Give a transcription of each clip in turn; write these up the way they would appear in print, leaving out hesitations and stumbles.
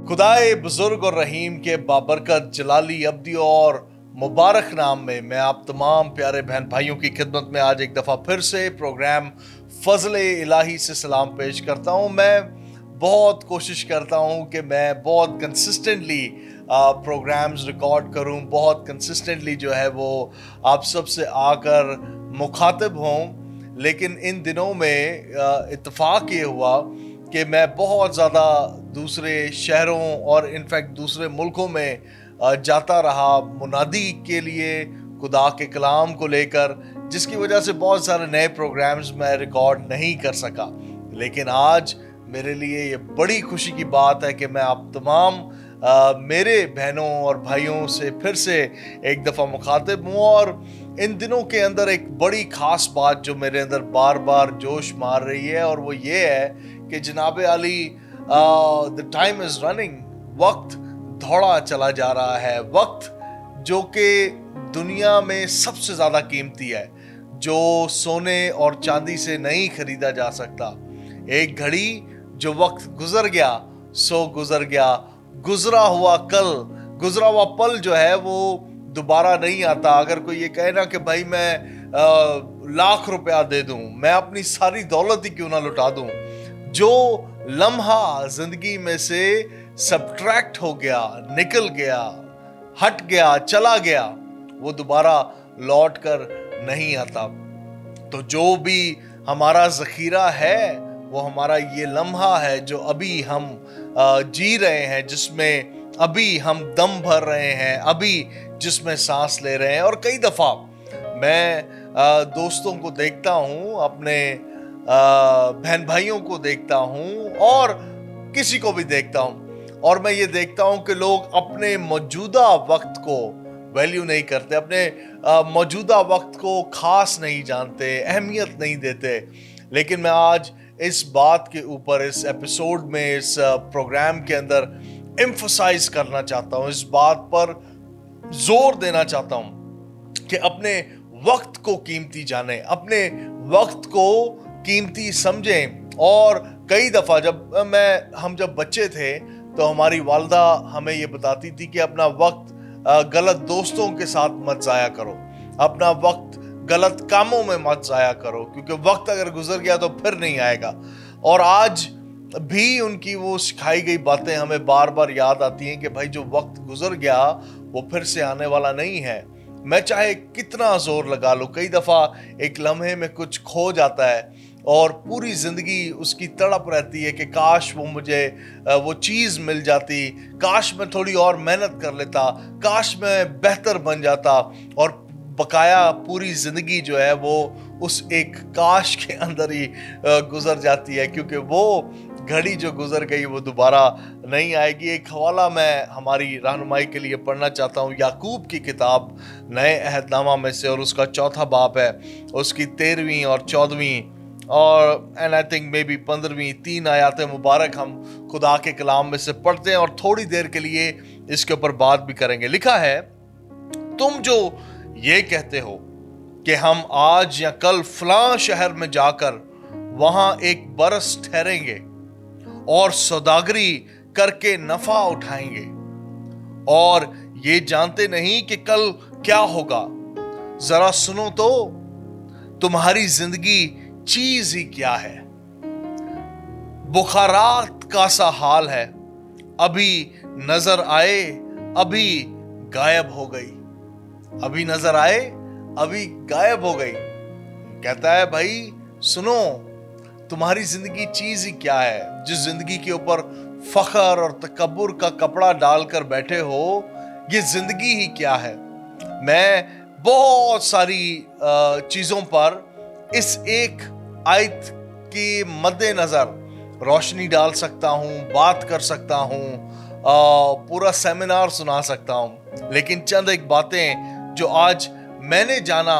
खुदाए बुजुर्ग और रहीम के बाबरकत जलाली अब्दी और मुबारक नाम में मैं आप तमाम प्यारे बहन भाइयों की खिदमत में आज एक दफ़ा फिर से प्रोग्राम फजल इलाही से सलाम पेश करता हूँ। मैं बहुत कोशिश करता हूँ कि मैं बहुत कंसिस्टेंटली प्रोग्राम्स रिकॉर्ड करूँ, बहुत कंसिस्टेंटली जो है वो आप सब से आकर मुखातिब हों। लेकिन इन दिनों में इत्तेफाक ये हुआ कि मैं बहुत ज़्यादा दूसरे शहरों और इनफैक्ट दूसरे मुल्कों में जाता रहा मुनादी के लिए, खुदा के कलाम को लेकर, जिसकी वजह से बहुत सारे नए प्रोग्राम्स मैं रिकॉर्ड नहीं कर सका। लेकिन आज मेरे लिए ये बड़ी खुशी की बात है कि मैं आप तमाम मेरे बहनों और भाइयों से फिर से एक दफ़ा मुखातिब हूँ। और इन दिनों के अंदर एक बड़ी ख़ास बात जो मेरे अंदर बार बार जोश मार रही है, और वो ये है कि जनाब Ali the time is running, वक्त दौड़ा चला जा रहा है। वक्त जो कि दुनिया में सबसे ज़्यादा कीमती है, जो सोने और चांदी से नहीं खरीदा जा सकता। एक घड़ी जो वक्त गुजर गया सो गुजर गया, गुजरा हुआ पल जो है वो दोबारा नहीं आता। अगर कोई ये कहे ना कि भाई मैं लाख रुपया दे दूं, मैं अपनी सारी दौलत ही क्यों ना लुटा दूं, जो लम्हा जिंदगी में से सब्ट्रैक्ट हो गया, निकल गया, हट गया, चला गया, वो दोबारा लौट कर नहीं आता। तो जो भी हमारा ज़ख़ीरा है वो हमारा ये लम्हा है जो अभी हम जी रहे हैं, जिसमें अभी हम दम भर रहे हैं, अभी जिसमें सांस ले रहे हैं। और कई दफ़ा मैं दोस्तों को देखता हूँ, अपने बहन भाइयों को देखता हूँ और किसी को भी देखता हूँ, और मैं ये देखता हूँ कि लोग अपने मौजूदा वक्त को वैल्यू नहीं करते, अपने मौजूदा वक्त को खास नहीं जानते, अहमियत नहीं देते। लेकिन मैं आज इस बात के ऊपर, इस एपिसोड में, इस प्रोग्राम के अंदर एम्फसाइज करना चाहता हूँ, इस बात पर जोर देना चाहता हूँ कि अपने वक्त को कीमती जाने, अपने वक्त को कीमती समझें। और कई दफ़ा हम जब बच्चे थे तो हमारी वालदा हमें ये बताती थी कि अपना वक्त गलत दोस्तों के साथ मत ज़ाया करो, अपना वक्त गलत कामों में मत ज़ाया करो, क्योंकि वक्त अगर गुजर गया तो फिर नहीं आएगा। और आज भी उनकी वो सिखाई गई बातें हमें बार बार याद आती हैं कि भाई जो वक्त गुजर गया वो फिर से आने वाला नहीं है। मैं चाहे कितना जोर लगा लूँ, कई दफ़ा एक लम्हे में कुछ खो जाता है और पूरी ज़िंदगी उसकी तड़प रहती है कि काश वो मुझे वो चीज़ मिल जाती, काश मैं थोड़ी और मेहनत कर लेता, काश मैं बेहतर बन जाता। और बकाया पूरी ज़िंदगी जो है वो उस एक काश के अंदर ही गुजर जाती है, क्योंकि वो घड़ी जो गुजर गई वो दोबारा नहीं आएगी। एक हवाला मैं हमारी रहनुमाई के लिए पढ़ना चाहता हूँ, याकूब की किताब नए अहदनामा में से, और उसका 4था बाब है, उसकी 13वीं और 14वीं और and I think maybe 15वीं 3 आयात मुबारक हम खुदा के कलाम में से पढ़ते हैं और थोड़ी देर के लिए इसके ऊपर बात भी करेंगे। लिखा है, तुम जो ये कहते हो कि हम आज या कल फलां शहर में जाकर वहां एक बरस ठहरेंगे और सौदागरी करके नफा उठाएंगे, और ये जानते नहीं कि कल क्या होगा। जरा सुनो तो, तुम्हारी जिंदगी चीज ही क्या है। बुखारात का सा हाल है, अभी नजर आए अभी गायब हो गई, अभी नजर आए अभी गायब हो गई। कहता है भाई सुनो, तुम्हारी जिंदगी चीज ही क्या है। जिस जिंदगी के ऊपर फखर और तकब्बुर का कपड़ा डालकर बैठे हो, ये जिंदगी ही क्या है। मैं बहुत सारी चीजों पर इस एक आयत के मद्देनजर रोशनी डाल सकता हूँ, बात कर सकता हूँ, पूरा सेमिनार सुना सकता हूँ। लेकिन चंद एक बातें जो आज मैंने जाना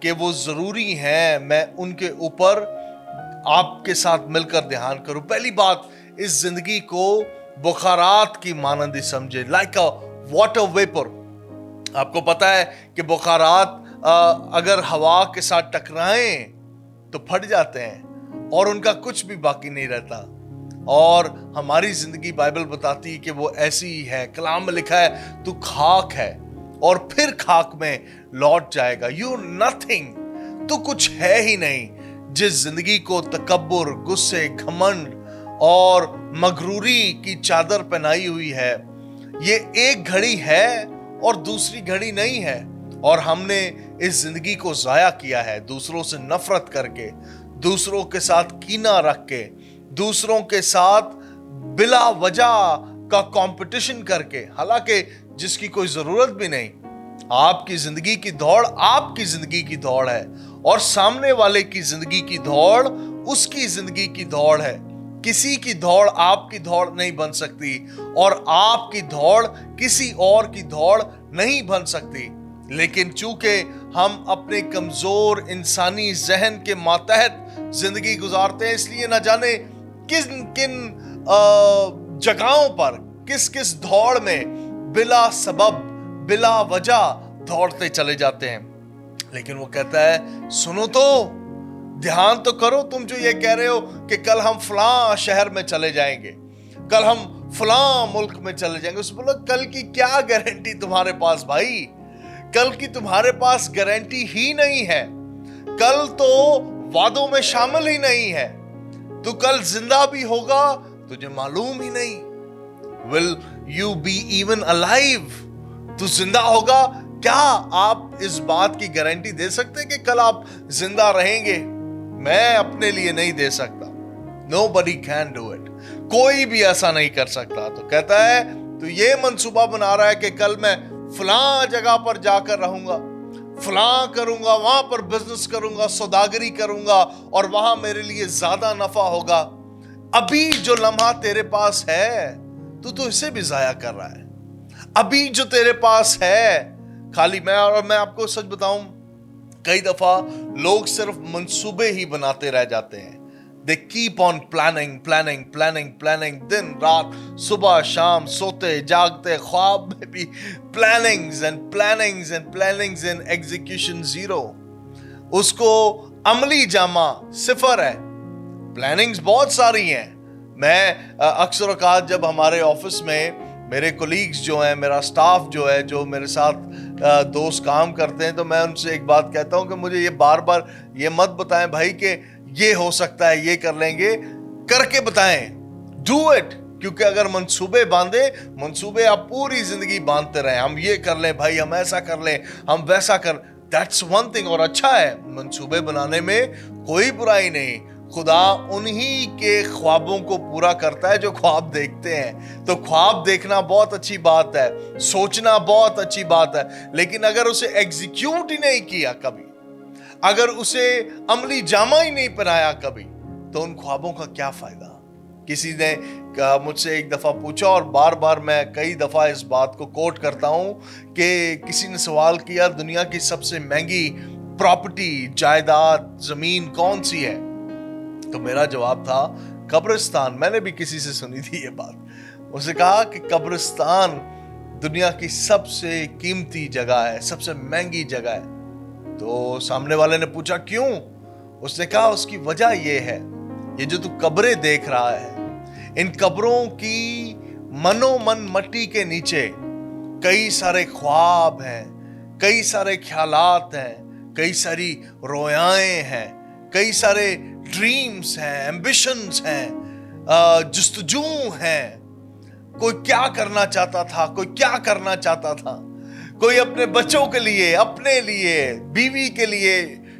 कि वो ज़रूरी हैं, मैं उनके ऊपर आपके साथ मिलकर ध्यान करूं। पहली बात, इस जिंदगी को बुखारात की मानंदी समझे, लाइक अ वाटर वेपर। आपको पता है कि बुखारात अगर हवा के साथ टकराएं तो फट जाते हैं और उनका कुछ भी बाकी नहीं रहता। اور ہماری زندگی بائبل بتاتی ہے کہ وہ ایسی ہی ہے. کلام میں لکھا ہے تو خاک ہے اور پھر خاک میں لوٹ جائے گا. یو نتھنگ، تو کچھ ہے ہی نہیں. جس زندگی کو تکبر، غصے، گھمنڈ اور مغروری کی چادر پہنائی ہوئی ہے، یہ ایک گھڑی ہے اور دوسری گھڑی نہیں ہے. اور ہم نے اس زندگی کو ضائع کیا ہے دوسروں سے نفرت کر کے، دوسروں کے ساتھ کینہ رکھ کے، دوسروں کے ساتھ بلا وجہ کا کمپٹیشن کر کے، حالانکہ جس کی کوئی ضرورت بھی نہیں. آپ کی زندگی کی دوڑ آپ کی زندگی کی دوڑ ہے، اور سامنے والے کی زندگی کی دوڑ اس کی زندگی کی دوڑ ہے. کسی کی دوڑ آپ کی دوڑ نہیں بن سکتی، اور آپ کی دوڑ کسی اور کی دوڑ نہیں بن سکتی. لیکن چونکہ ہم اپنے کمزور انسانی ذہن کے ماتحت زندگی گزارتے ہیں، اس لیے نہ جانے کن کن جگہوں پر، کس کس دوڑ میں بلا سبب، بلا وجہ دوڑتے چلے جاتے ہیں. لیکن وہ کہتا ہے سنو تو، دھیان تو کرو. تم جو یہ کہہ رہے ہو کہ کل ہم فلاں شہر میں چلے جائیں گے، کل ہم فلاں ملک میں چلے جائیں گے، اس بولو کل کی کیا گارنٹی تمہارے پاس بھائی؟ کل کی تمہارے پاس گارنٹی ہی نہیں ہے. کل تو وعدوں میں شامل ہی نہیں ہے. تو کل زندہ بھی ہوگا تجھے معلوم ہی نہیں. Will you be even alive؟ تو زندہ ہوگا کیا؟ آپ اس بات کی گارنٹی دے سکتے کہ کل آپ زندہ رہیں گے؟ میں اپنے لیے نہیں دے سکتا. Nobody can do it. کوئی بھی ایسا نہیں کر سکتا. تو کہتا ہے تو یہ منصوبہ بنا رہا ہے کہ کل میں فلاں جگہ پر جا کر رہوں گا، فلاں کروں گا، وہاں پر بزنس کروں گا، سوداگری کروں گا، اور وہاں میرے لیے زیادہ نفع ہوگا. ابھی جو لمحہ تیرے پاس ہے تو اسے بھی ضائع کر رہا ہے. ابھی جو تیرے پاس ہے خالی میں آپ کو سچ بتاؤں، کئی دفعہ لوگ صرف منصوبے ہی بناتے رہ جاتے ہیں. They keep on planning دن رات، صبح شام، سوتے جاگتے، خواب میں بھی plannings and execution zero. اس کو عملی جامہ صفر ہے. پلاننگز بہت ساری ہیں. میں اکثر اوقات جب ہمارے آفس میں میرے کولیگز جو ہیں، میرا سٹاف جو ہے، جو میرے ساتھ دوست کام کرتے ہیں، تو میں ان سے ایک بات کہتا ہوں کہ مجھے یہ بار بار یہ مت بتائیں بھائی کہ یہ ہو سکتا ہے، یہ کر لیں گے. کر کے بتائیں. Do it. کیونکہ اگر منصوبے آپ پوری زندگی باندھتے رہیں، ہم یہ کر لیں بھائی، ہم ایسا کر لیں، ہم ویسا کر، دیٹس ون تھنگ. اور اچھا ہے، منصوبے بنانے میں کوئی برائی نہیں. خدا انہی کے خوابوں کو پورا کرتا ہے جو خواب دیکھتے ہیں. تو خواب دیکھنا بہت اچھی بات ہے، سوچنا بہت اچھی بات ہے، لیکن اگر اسے ایگزیکیوٹ ہی نہیں کیا کبھی، اگر اسے عملی جامہ ہی نہیں پہنایا کبھی، تو ان خوابوں کا کیا فائدہ؟ کسی نے مجھ سے ایک دفعہ پوچھا، اور بار بار میں کئی دفعہ اس بات کو کوٹ کرتا ہوں، کہ کسی نے سوال کیا دنیا کی سب سے مہنگی پراپرٹی، جائیداد، زمین کون سی ہے؟ تو میرا جواب تھا قبرستان. میں نے بھی کسی سے سنی تھی یہ بات. اسے کہا کہ قبرستان دنیا کی سب سے قیمتی جگہ ہے، سب سے مہنگی جگہ ہے. تو سامنے والے نے پوچھا کیوں؟ اس نے کہا اس کی وجہ یہ ہے، یہ جو تو قبریں دیکھ رہا ہے، ان قبروں کی منو من مٹی کے نیچے کئی سارے خواب ہیں، کئی سارے خیالات ہیں، کئی ساری رویائیں ہیں، کئی سارے ڈریمز ہیں، ایمبیشنز ہیں، جستجو ہیں. کوئی کیا کرنا چاہتا تھا، کوئی کیا کرنا چاہتا تھا، کوئی اپنے بچوں کے لیے، اپنے لیے، بیوی کے لیے،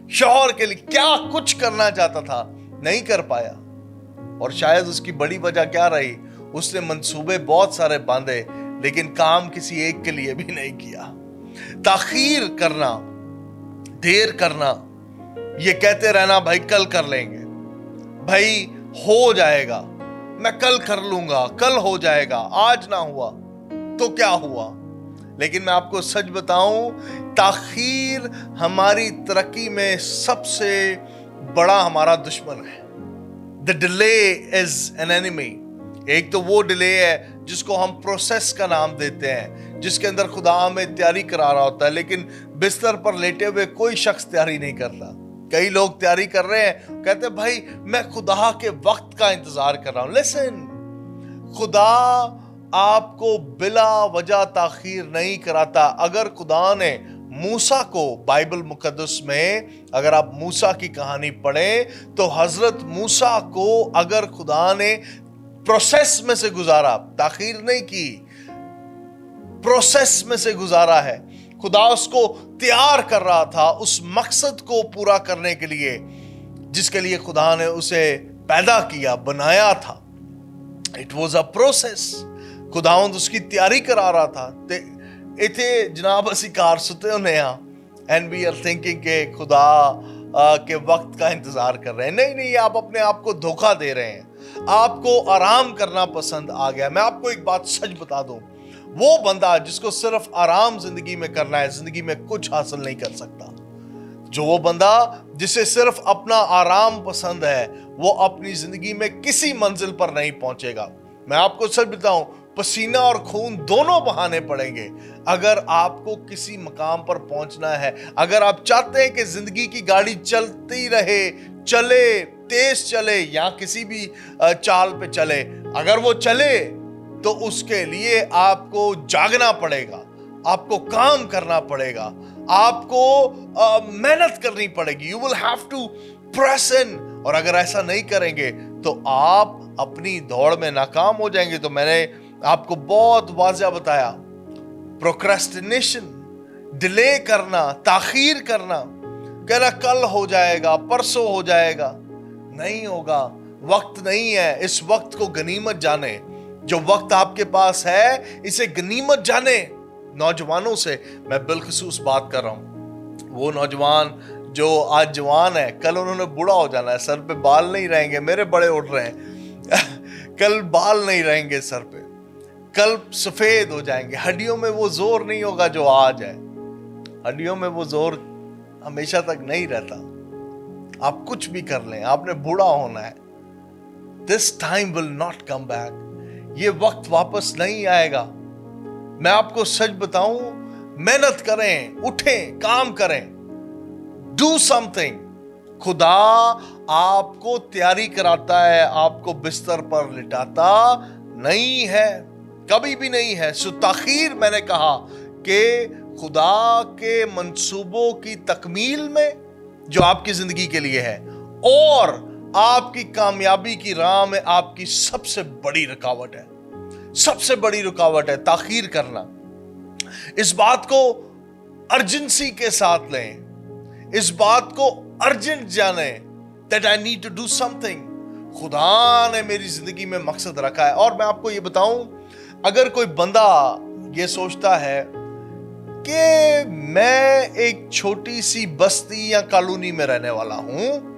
شوہر کے لیے کیا کچھ کرنا چاہتا تھا، نہیں کر پایا. اور شاید اس کی بڑی وجہ کیا رہی؟ اس نے منصوبے بہت سارے باندھے، لیکن کام کسی ایک کے لیے بھی نہیں کیا. تاخیر کرنا، دیر کرنا، یہ کہتے رہنا بھائی کل کر لیں گے، بھائی ہو جائے گا، میں کل کر لوں گا، کل ہو جائے گا. آج نہ ہوا تو کیا ہوا؟ لیکن میں آپ کو سچ بتاؤں، تاخیر ہماری ترقی میں سب سے بڑا ہمارا دشمن ہے. The delay is an enemy. ایک تو وہ ڈیلے ہے جس کو ہم پروسیس کا نام دیتے ہیں، جس کے اندر خدا ہمیں تیاری کرا رہا ہوتا ہے، لیکن بستر پر لیٹے ہوئے کوئی شخص تیاری نہیں کرتا. کئی لوگ تیاری کر رہے ہیں، کہتے ہیں بھائی میں خدا کے وقت کا انتظار کر رہا ہوں. لسن، خدا آپ کو بلا وجہ تاخیر نہیں کراتا. اگر خدا نے موسیٰ کو بائبل مقدس میں اگر آپ موسیٰ کی کہانی پڑھیں تو حضرت موسیٰ کو اگر خدا نے پروسیس میں سے گزارا، تاخیر نہیں کی، پروسیس میں سے گزارا ہے. خدا اس کو تیار کر رہا تھا اس مقصد کو پورا کرنے کے لیے جس کے لیے خدا نے اسے پیدا کیا، بنایا تھا. It was a process. خداوند اس کی تیاری کرا رہا تھا. اتنے جناب اسی کار ستے ہونے ہاں and we are thinking کہ خدا کے وقت کا انتظار کر رہے ہیں. نہیں، آپ اپنے آپ کو دھوکہ دے رہے ہیں. آپ کو آرام کرنا پسند آ گیا. میں آپ کو ایک بات سچ بتا دوں، وہ بندہ جس کو صرف آرام زندگی میں کرنا ہے زندگی میں کچھ حاصل نہیں کر سکتا. جو وہ بندہ جسے صرف اپنا آرام پسند ہے وہ اپنی زندگی میں کسی منزل پر نہیں پہنچے گا. میں آپ کو سچ بتاؤں، پسینہ اور خون دونوں بہانے پڑیں گے اگر آپ کو کسی مقام پر پہنچنا ہے. اگر آپ چاہتے ہیں کہ زندگی کی گاڑی چلتی رہے، چلے، تیز چلے یا کسی بھی چال پہ چلے، اگر وہ چلے تو اس کے لیے آپ کو جاگنا پڑے گا، آپ کو کام کرنا پڑے گا، آپ کو محنت کرنی پڑے گی. You will have to press in. اور اگر ایسا نہیں کریں گے تو آپ اپنی دوڑ میں ناکام ہو جائیں گے. تو میں نے آپ کو بہت واضح بتایا، پروکریسٹینیشن، ڈیلے کرنا، تاخیر کرنا، کہنا کل ہو جائے گا، پرسوں ہو جائے گا. نہیں ہوگا، وقت نہیں ہے. اس وقت کو غنیمت جانے. جو وقت آپ کے پاس ہے اسے غنیمت جانے. نوجوانوں سے میں بالخصوص بات کر رہا ہوں. وہ نوجوان جو آج جوان ہے کل انہوں نے بوڑھا ہو جانا ہے. سر پہ بال نہیں رہیں گے. میرے بڑے اٹھ رہے ہیں کل بال نہیں رہیں گے سر پہ، کل سفید ہو جائیں گے. ہڈیوں میں وہ زور نہیں ہوگا جو آج ہے. ہڈیوں میں وہ زور ہمیشہ تک نہیں رہتا. آپ کچھ بھی کر لیں، آپ نے بوڑھا ہونا ہے. This time will not come back. یہ وقت واپس نہیں آئے گا. میں آپ کو سچ بتاؤں، محنت کریں، اٹھیں، کام کریں. Do something. خدا آپ کو تیاری کراتا ہے، آپ کو بستر پر لٹاتا نہیں ہے، کبھی بھی نہیں ہے. سو تاخیر میں نے کہا کہ خدا کے منصوبوں کی تکمیل میں جو آپ کی زندگی کے لیے ہے اور آپ کی کامیابی کی راہ میں آپ کی سب سے بڑی رکاوٹ ہے. سب سے بڑی رکاوٹ ہے تاخیر کرنا. اس بات کو ارجنسی کے ساتھ لیں، اس بات کو ارجنٹ جانیں that I need to do something. خدا نے میری زندگی میں مقصد رکھا ہے. اور میں آپ کو یہ بتاؤں، اگر کوئی بندہ یہ سوچتا ہے کہ میں ایک چھوٹی سی بستی یا کالونی میں رہنے والا ہوں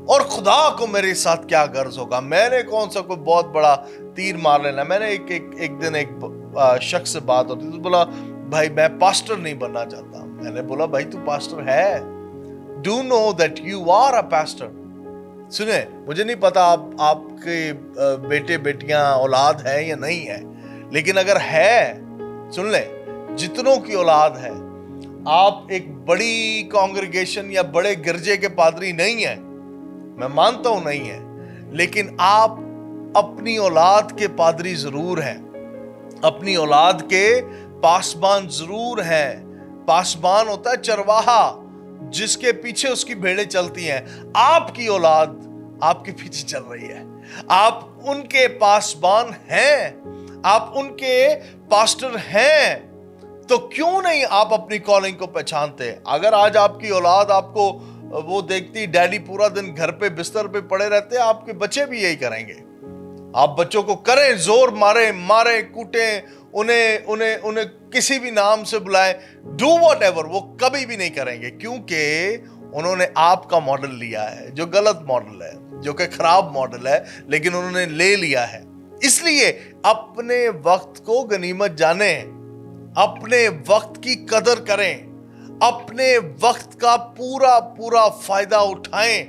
اور خدا کو میرے ساتھ کیا غرض ہوگا، میں نے کون سا کوئی بہت بڑا تیر مار لینا. میں نے ایک دن ایک شخص سے بات ہوتی تو بولا بھائی میں پاسٹر نہیں بننا چاہتا. میں نے بولا بھائی تو پاسٹر ہے. Do know that you are a pastor. سنیں، مجھے نہیں پتا آپ کے بیٹے بیٹیاں اولاد ہے یا نہیں ہے، لیکن اگر ہے سن لیں، جتنوں کی اولاد ہے، آپ ایک بڑی کانگریگیشن یا بڑے گرجے کے پادری نہیں ہیں، میں مانتا ہوں نہیں ہے، لیکن آپ اپنی اولاد کے پادری ضرور ہیں، اپنی اولاد کے پاسبان ضرور ہیں. پاسبان ہوتا ہے چرواہا جس کے پیچھے اس کی بھیڑیں چلتی ہیں. آپ کی اولاد آپ کے پیچھے چل رہی ہے. آپ ان کے پاسبان ہیں، آپ ان کے پاسٹر ہیں. تو کیوں نہیں آپ اپنی کالنگ کو پہچانتے؟ اگر آج آپ کی اولاد آپ کو وہ دیکھتی ڈیڈی پورا دن گھر پہ بستر پہ پڑے رہتے، آپ کے بچے بھی یہی کریں گے. آپ بچوں کو کریں، زور ماریں کوٹیں، انہیں کسی بھی نام سے بلائیں، ڈو واٹ ایور، وہ کبھی بھی نہیں کریں گے، کیونکہ انہوں نے آپ کا ماڈل لیا ہے جو غلط ماڈل ہے، جو کہ خراب ماڈل ہے، لیکن انہوں نے لے لیا ہے. اس لیے اپنے وقت کو غنیمت جانیں، اپنے وقت کی قدر کریں، اپنے وقت کا پورا فائدہ اٹھائیں.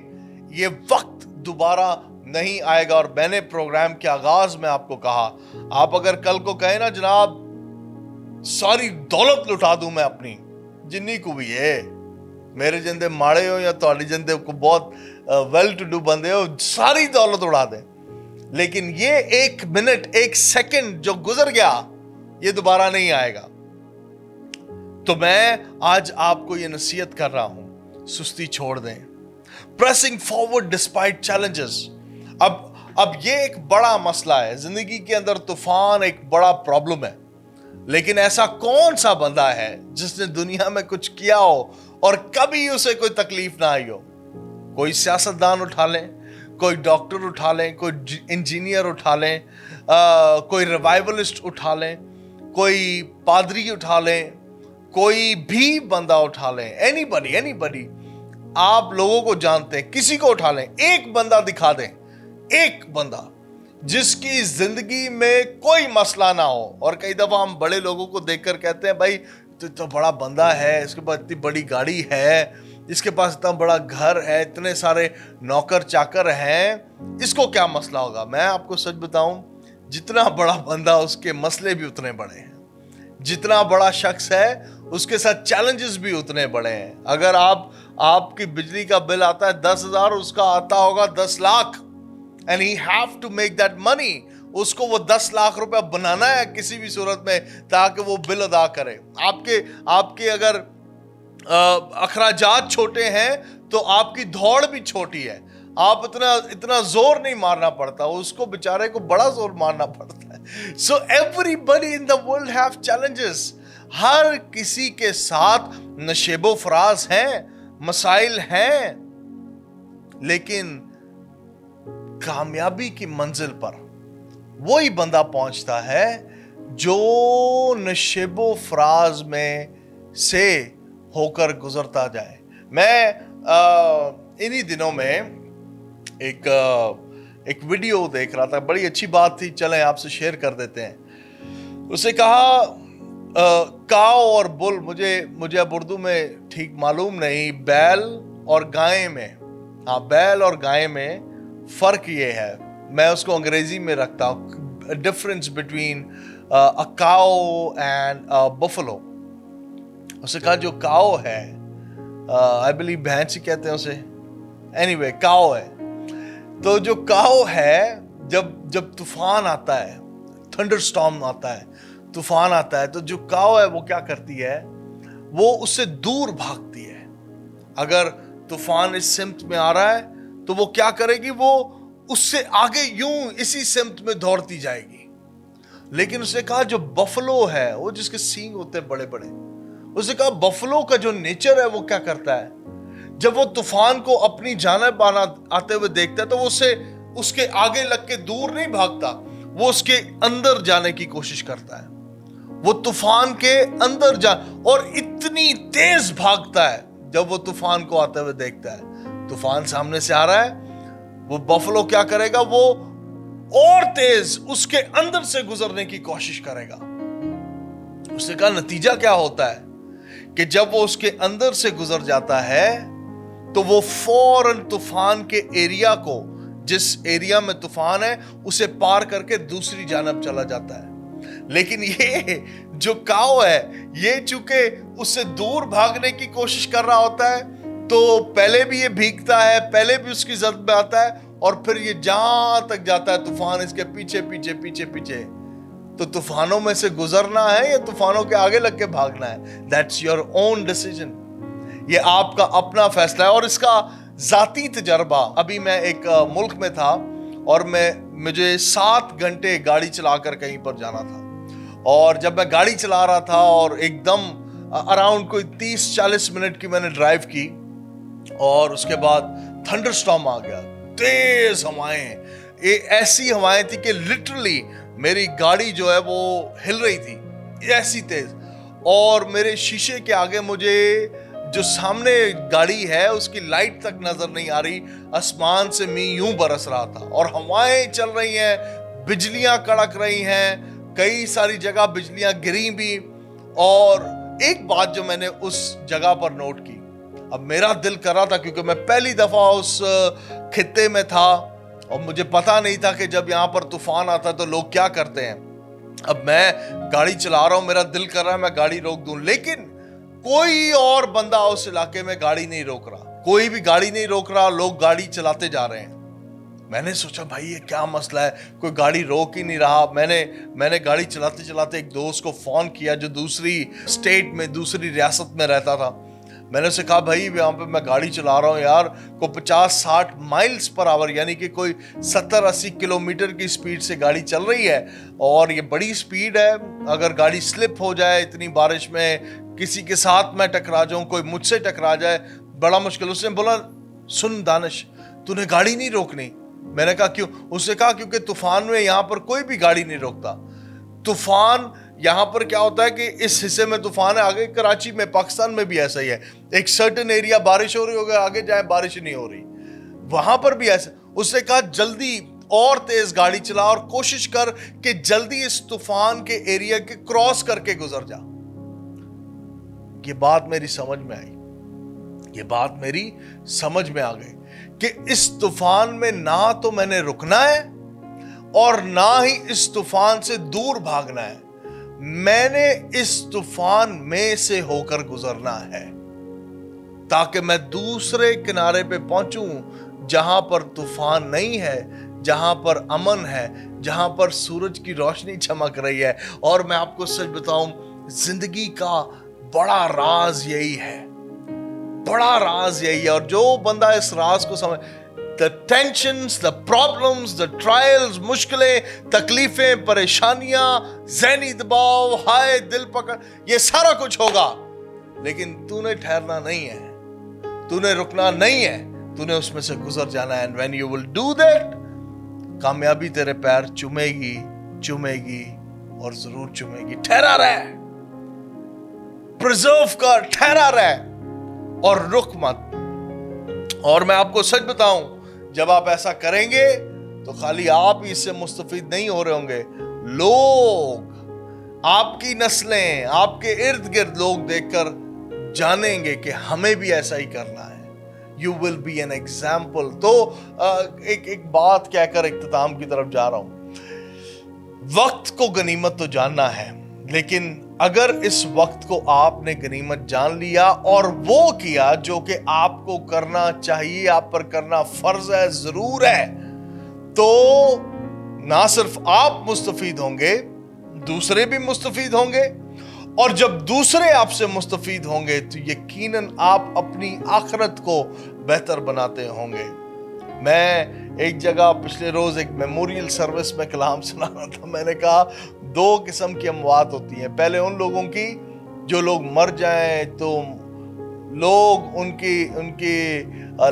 یہ وقت دوبارہ نہیں آئے گا. اور میں نے پروگرام کے آغاز میں آپ کو کہا، آپ اگر کل کو کہیں نا جناب ساری دولت لٹا دوں میں اپنی، جنی کو بھی ہے، मेरे जिंदे माड़े हो या तुहाडे जिंदे को बहुत वेल टू डू बंदे हो, सारी दौलत उड़ा दें, लेकिन ये 1 मिनट 1 सेकंड जो गुजर गया ये दोबारा नहीं आएगा। तो मैं आज आपको ये नसीहत कर रहा हूं, सुस्ती छोड़ दें, प्रेसिंग फॉरवर्ड डिस्पाइट चैलेंजेस। अब ये एक बड़ा मसला है, जिंदगी के अंदर तूफान एक बड़ा प्रॉब्लम है, लेकिन ऐसा कौन सा बंदा है जिसने दुनिया में कुछ किया हो और कभी उसे कोई तकलीफ ना आई हो? कोई सियासतदान उठा लें, कोई डॉक्टर उठा लें, कोई इंजीनियर उठा लें, कोई रिवाइवलिस्ट उठा लें, कोई पादरी उठा लें, कोई भी बंदा उठा लें, एनीबडी आप लोगों को जानते हैं, किसी को उठा लें, एक बंदा दिखा दें, एक बंदा जिसकी जिंदगी में कोई मसला ना हो। और कई दफा हम बड़े लोगों को देखकर कहते हैं भाई तो बड़ा बंदा है, इसके पास इतनी बड़ी गाड़ी है, इसके पास इतना बड़ा घर है, इतने सारे नौकर चाकर हैं, इसको क्या मसला होगा? मैं आपको सच बताऊं, जितना बड़ा बंदा उसके मसले भी उतने बड़े हैं, जितना बड़ा शख्स है उसके साथ चैलेंजेस भी उतने बड़े हैं। अगर आपकी बिजली का बिल आता है 10,000, उसका आता होगा 10 lakh, and he have to make that money. उसको वो 10 लाख रुपया बनाना है किसी भी सूरत में ताकि वो बिल अदा करे। आपके अगर अखराजात छोटे हैं तो आपकी दौड़ भी छोटी है, आप इतना जोर नहीं मारना पड़ता, उसको बेचारे को बड़ा जोर मारना पड़ता है। So everybody in the world have challenges. हर किसी के साथ नशेबो फराज हैं, मसाइल हैं, लेकिन कामयाबी की मंजिल पर वही बंदा पहुंचता है जो नशेबो फराज में से होकर गुजरता जाए। मैं इन्हीं दिनों में एक वीडियो देख रहा था, बड़ी अच्छी बात थी, चलें आपसे शेयर कर देते हैं। उसे कहा काव और बुल, मुझे अब उर्दू में ठीक मालूम नहीं, बैल और गाय में, हाँ बैल और गाय में फर्क ये है, मैं उसको अंग्रेजी में रखता हूँ, difference between a cow and a buffalo. उसे कहा जो काउ है, आई बिलीव भैंस ही कहते हैं उसे, एनीवे काउ है। तो जो काउ है, जब तूफान आता है, थंडर स्टॉर्म आता है, तूफान आता है, तो जो काउ है वो क्या करती है, वो उससे दूर भागती है। अगर तूफान इस सिमत में आ रहा है तो वो क्या करेगी, वो उससे आगे यूं इसी सिमत में दौड़ती जाएगी। लेकिन उसने कहा जो बफलो है, वो जिसके सींग होते हैं बड़े बड़े, उसने कहा बफलो का जो नेचर है वो क्या करता है, जब वो तूफान को अपनी जानिब आते हुए देखता है तो वो उसके आगे लग के दूर नहीं भागता, वो उसके अंदर जाने की कोशिश करता है, वो तूफान के अंदर और इतनी तेज भागता है जब वो तूफान को आते हुए देखता है। तूफान सामने से आ रहा है, वो बफलो क्या करेगा, वो और तेज उसके अंदर से गुजरने की कोशिश करेगा। उसने कहा नतीजा क्या होता है कि जब वो उसके अंदर से गुजर जाता है तो वो फौरन तूफान के एरिया को, जिस एरिया में तूफान है, उसे पार करके दूसरी जानब चला जाता है। लेकिन ये जो काऊ है, ये चूंकि उससे दूर भागने की कोशिश कर रहा होता है, तो पहले भी ये भीगता है, पहले भी उसकी जद में आता है, और फिर ये जहां तक जाता है तूफान इसके पीछे पीछे पीछे पीछे। तो तूफानों में से गुजरना है या तूफानों के आगे लग के भागना है, दैट्स योर ओन डिसीजन, ये आपका अपना फैसला है। और इसका जाती तजर्बा, अभी मैं एक मुल्क में था और मुझे 7 घंटे गाड़ी चलाकर कहीं पर जाना था, और जब मैं गाड़ी चला रहा था और एकदम अराउंड कोई 30-40 मिनट की मैंने ड्राइव की, और उसके बाद थंडर स्टॉर्म आ गया, तेज हवाएं, ऐसी हवाएं थी कि लिटरली मेरी गाड़ी जो है वो हिल रही थी, ऐसी तेज। और मेरे शीशे के आगे मुझे जो सामने गाड़ी है उसकी लाइट तक नजर नहीं आ रही, आसमान से मी यूं बरस रहा था, और हवाएं चल रही हैं, बिजलियां कड़क रही हैं, कई सारी जगह बिजलियां गिरी भी। और एक बात जो मैंने उस जगह पर नोट की, अब मेरा दिल कर रहा था, क्योंकि मैं पहली दफा उस खित्ते में था और मुझे पता नहीं था कि जब यहाँ पर तूफान आता है तो लोग क्या करते हैं। अब मैं गाड़ी चला रहा हूं, मेरा दिल कर रहा है मैं गाड़ी रोक दूं, लेकिन कोई और बंदा उस इलाके में गाड़ी नहीं रोक रहा, कोई भी गाड़ी नहीं रोक रहा, लोग गाड़ी चलाते जा रहे हैं। मैंने सोचा भाई ये क्या मसला है, कोई गाड़ी रोक ही नहीं रहा। मैंने गाड़ी चलाते चलाते एक दोस्त को फोन किया जो दूसरी स्टेट में, दूसरी रियासत में रहता था। मैंने उसे कहा भाई यहाँ पे मैं गाड़ी चला रहा हूँ यार, को 50-60 माइल्स पर आवर, यानी कि कोई 70-80 किलोमीटर की स्पीड से गाड़ी चल रही है, और ये बड़ी स्पीड है। अगर गाड़ी स्लिप हो जाए इतनी बारिश में, किसी के साथ मैं टकरा जाऊं, कोई मुझसे टकरा जाए, बड़ा मुश्किल। उसने बोला सुन दानिश, तूने गाड़ी नहीं रोकनी। मैंने कहा क्यों? उसने कहा क्योंकि तूफान में यहाँ पर कोई भी गाड़ी नहीं रोकता। तूफान यहाँ पर क्या होता है कि इस हिस्से में तूफान है, आगे कराची में, पाकिस्तान में भी ऐसा ही है, एक सर्टेन एरिया बारिश हो रही होगी, आगे जाए बारिश नहीं हो रही, वहां पर भी ऐसा। उसने कहा जल्दी और तेज गाड़ी चला और कोशिश कर कि जल्दी इस तूफान के एरिया के क्रॉस करके गुजर जा। ये बात मेरी समझ में आई, ये बात मेरी समझ में आ गई कि इस तूफान में ना तो मैंने रुकना है और ना ही इस तूफान से दूर भागना है, मैंने इस तूफान में से होकर गुजरना है ताकि मैं दूसरे किनारे पे पहुंचूं जहां पर तूफान नहीं है, जहां पर अमन है, जहां पर सूरज की रोशनी चमक रही है। और मैं आपको सच बताऊं, जिंदगी का बड़ा राज यही है, बड़ा राज यही है। और जो बंदा इस राज को समझ, the tensions, the problems, the trials, मुश्किलें, तकलीफें, परेशानियां, ज़हनी दबाव, हाय दिल पकड़, ये सारा कुछ होगा, लेकिन तूने ठहरना नहीं है, तूने रुकना नहीं है, तूने उसमें से गुजर जाना है। And when you will do that, कामयाबी तेरे पैर चूमेगी, चूमेगी और जरूर चूमेगी। ठहरा रहे, प्रिजर्व कर, ठहरा रहे और रुक मत। और मैं आपको सच बताऊं, जब आप ऐसा करेंगे तो खाली आप ही इससे मुस्तफीद नहीं हो रहे होंगे, लोग, आपकी नस्लें, आपके इर्द गिर्द लोग देखकर जानेंगे कि हमें भी ऐसा ही करना है। You will be an example. तो एक बात कहकर इख्तिताम की तरफ जा रहा हूं। वक्त को गनीमत तो जानना है, लेकिन अगर इस वक्त को आपने गनीमत जान लिया और वो किया जो कि आपको करना चाहिए, आप पर करना फर्ज है, जरूर है, तो ना सिर्फ आप मुस्तफीद होंगे, दूसरे भी मुस्तफीद होंगे। और जब दूसरे आपसे मुस्तफीद होंगे तो यकीनन आप अपनी आखिरत को बेहतर बनाते होंगे। मैं एक जगह पिछले रोज एक मेमोरियल सर्विस में कलाम सुना रहा था। मैंने कहा 2 किस्म की अमवात होती हैं। पहले उन लोगों की जो लोग मर जाएं तो लोग उनकी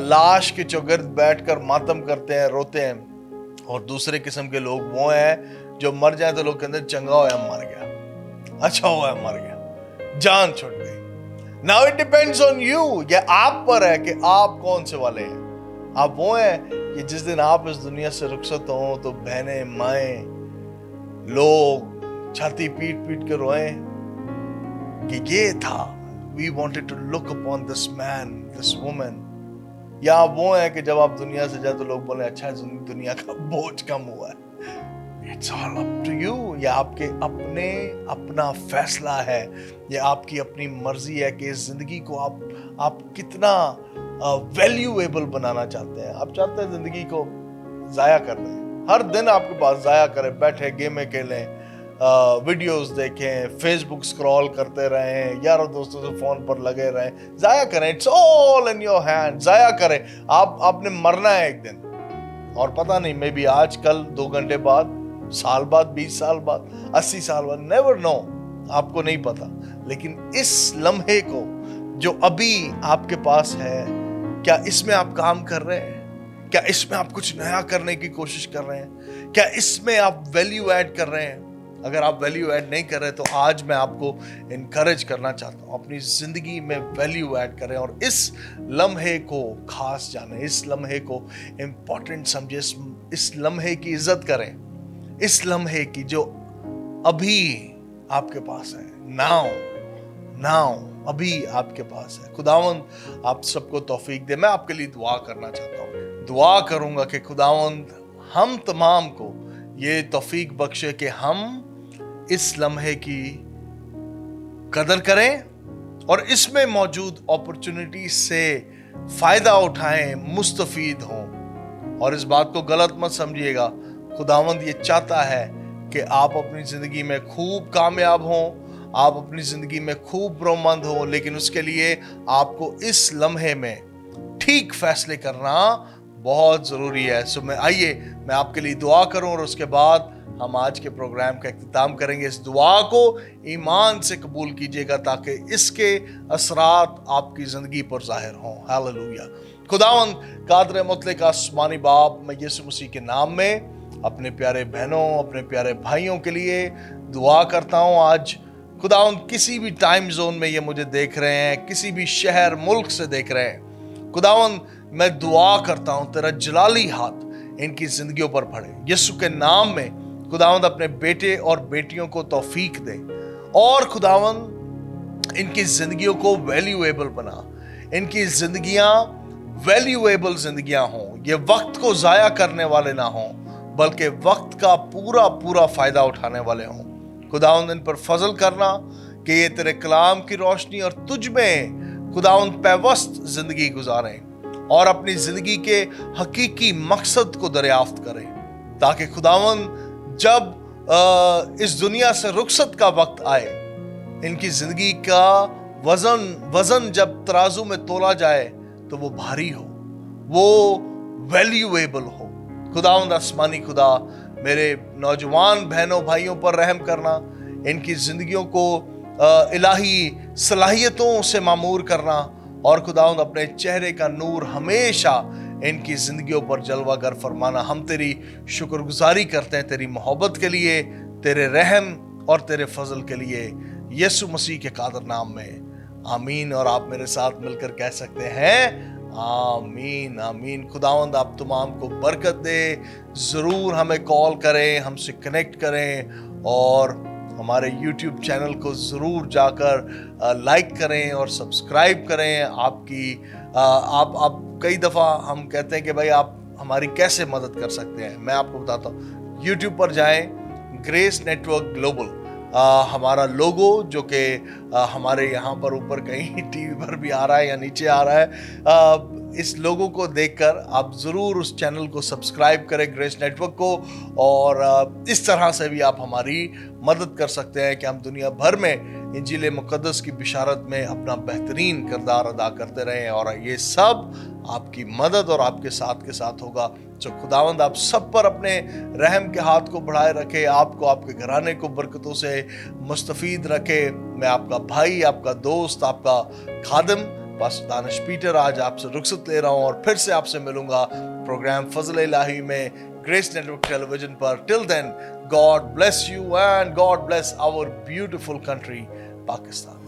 लाश के चौगिर्द बैठकर मातम करते हैं, रोते हैं। और दूसरे किस्म के लोग वो हैं जो मर जाएं तो लोग कहते हैं चंगा होया मर गया, अच्छा हुआ मर गया, जान छूट गई। Now it depends on you, ये आप पर है कि आप कौन से वाले हैं। आप वो हैं कि जिस दिन आप इस दुनिया से रुखसत हो तो बहनें, माएं, लोग छाती पीट पीट के रोए कि ये था, we wanted to look upon this man, this woman. या आप वो हैं कि जब आप दुनिया से जाए तो लोग बोले अच्छा दुनिया का बोझ कम हुआ है। It's all up to you। ये आपके अपना फैसला है, ये आपकी अपनी मर्जी है कि इस जिंदगी को आप कितना वैल्यूएबल बनाना चाहते हैं। आप चाहते हैं जिंदगी को जाया कर दें, हर दिन आपके पास जाया करें, बैठे गेमें खेलें, वीडियोस देखें, फेसबुक स्क्रॉल करते रहें, यारों दोस्तों से फोन पर लगे रहें, जाया करें। It's all in your hand, जाया करें। आपने मरना है एक दिन, और पता नहीं, मे बी आज, कल, 2 घंटे बाद, साल बाद, 20 साल बाद, 80 साल बाद, नेवर नो, आपको नहीं पता। लेकिन इस लम्हे को जो अभी आपके पास है, क्या इसमें आप काम कर रहे हैं? क्या इसमें आप कुछ नया करने की कोशिश कर रहे हैं? क्या इसमें आप वैल्यू ऐड कर रहे हैं? अगर आप वैल्यू ऐड नहीं कर रहे तो आज मैं आपको इनकरेज करना चाहता हूं, अपनी जिंदगी में वैल्यू ऐड करें और इस लम्हे को खास जाने, इस लम्हे को इंपॉर्टेंट समझे, इस लम्हे की इज्जत करें, इस लम्हे की जो अभी आपके पास है। नाउ अभी आपके पास है। खुदावंद आप सबको तौफीक दे। मैं आपके लिए दुआ करना चाहता हूँ, दुआ करूंगा कि खुदावंद हम तमाम को ये तौफीक बख्शे कि हम इस लम्हे की कदर करें और इसमें मौजूद अपॉर्चुनिटी से फायदा उठाएं, मुस्तफीद हों। और इस बात को गलत मत समझिएगा, खुदावंद ये चाहता है कि आप अपनी जिंदगी में खूब कामयाब हों, आप अपनी जिंदगी में खूब ब्रह्मंद हो, लेकिन उसके लिए आपको इस लम्हे में ठीक फैसले करना बहुत जरूरी है। सो आइए मैं आपके लिए दुआ करूं और उसके बाद हम आज के प्रोग्राम का इख्तिताम करेंगे। इस दुआ को ईमान से कबूल कीजिएगा ताकि इसके असरात आपकी जिंदगी पर जाहिर हों। हालेलुया। खुदावंद कादर मुतलक आसमानी बाप, मैं यीशु मसीह के नाम में अपने प्यारे बहनों, अपने प्यारे भाइयों के लिए दुआ करता हूं। आज खुदावंद किसी भी टाइम जोन में ये मुझे देख रहे हैं, किसी भी शहर मुल्क से देख रहे हैं, खुदावंद मैं दुआ करता हूं तेरा जलाली हाथ इनकी जिंदगियों पर पड़े। यीशु के नाम में खुदावंद अपने बेटे और बेटियों को तौफीक दे और खुदावंद इनकी जिंदगियों को वैल्यूएबल बना, इनकी जिंदगियां वैल्यूएबल जिंदगियां हों, ये वक्त को जाया करने वाले ना हों, बल्कि वक्त का पूरा पूरा फायदा उठाने वाले हों। खुदावंद इन पर फजल करना कि ये तेरे कलाम की रोशनी और तुझ में खुदावंद पैवस्त जिंदगी गुजारें और अपनी जिंदगी के हकीकी मकसद को दरियाफ्त करें, ताकि खुदावंद जब इस दुनिया से रुखसत का वक्त आए, इनकी जिंदगी का वजन जब तराजू में तोला जाए तो वो भारी हो, वो वैल्यूएबल हो। खुदावंद आसमानी खुदा, मेरे नौजवान बहनों भाइयों पर रहम करना, इनकी जिंदगियों को इलाही सलाहियतों से मामूर करना और खुदावंद अपने चेहरे का नूर हमेशा इनकी जिंदगियों पर जलवागर फरमाना। हम तेरी शुक्रगुजारी करते हैं तेरी मोहब्बत के लिए, तेरे रहम और तेरे फजल के लिए, यीशु मसीह के कादर नाम में आमीन। और आप मेरे साथ मिलकर कह सकते हैं आमीन आमीन। खुदावंद आप तमाम को बरकत दे। ज़रूर हमें कॉल करें, हमसे कनेक्ट करें और हमारे YouTube चैनल को ज़रूर जाकर लाइक करें और सब्सक्राइब करें। आपकी आप कई दफ़ा हम कहते हैं कि भाई आप हमारी कैसे मदद कर सकते हैं। मैं आपको बताता हूँ, YouTube पर जाएं, ग्रेस नेटवर्क ग्लोबल, हमारा लोगो जो कि हमारे यहाँ पर ऊपर कहीं टीवी पर भी आ रहा है या नीचे आ रहा है, इस लोगो को देखकर आप ज़रूर उस चैनल को सब्सक्राइब करें, ग्रेस नेटवर्क को, और इस तरह से भी आप हमारी मदद कर सकते हैं कि हम दुनिया भर में इंजील मुक़द्दस की बिशारत में अपना बेहतरीन किरदार अदा करते रहें। और ये सब आपकी मदद और आपके साथ होगा। जो खुदावंद आप सब पर अपने रहम के हाथ को बढ़ाए रखे, आपको, आपके घराने को बरकतों से मुस्तफीद रखे। मैं आपका भाई, आपका दोस्त, आपका खादिम पास्टर दानिश पीटर आज आपसे रुखसत ले रहा हूँ और फिर से आपसे मिलूंगा प्रोग्राम फजल इलाही में ग्रेस नेटवर्क टेलीविजन पर। Till then, God bless you and God bless our beautiful country Pakistan.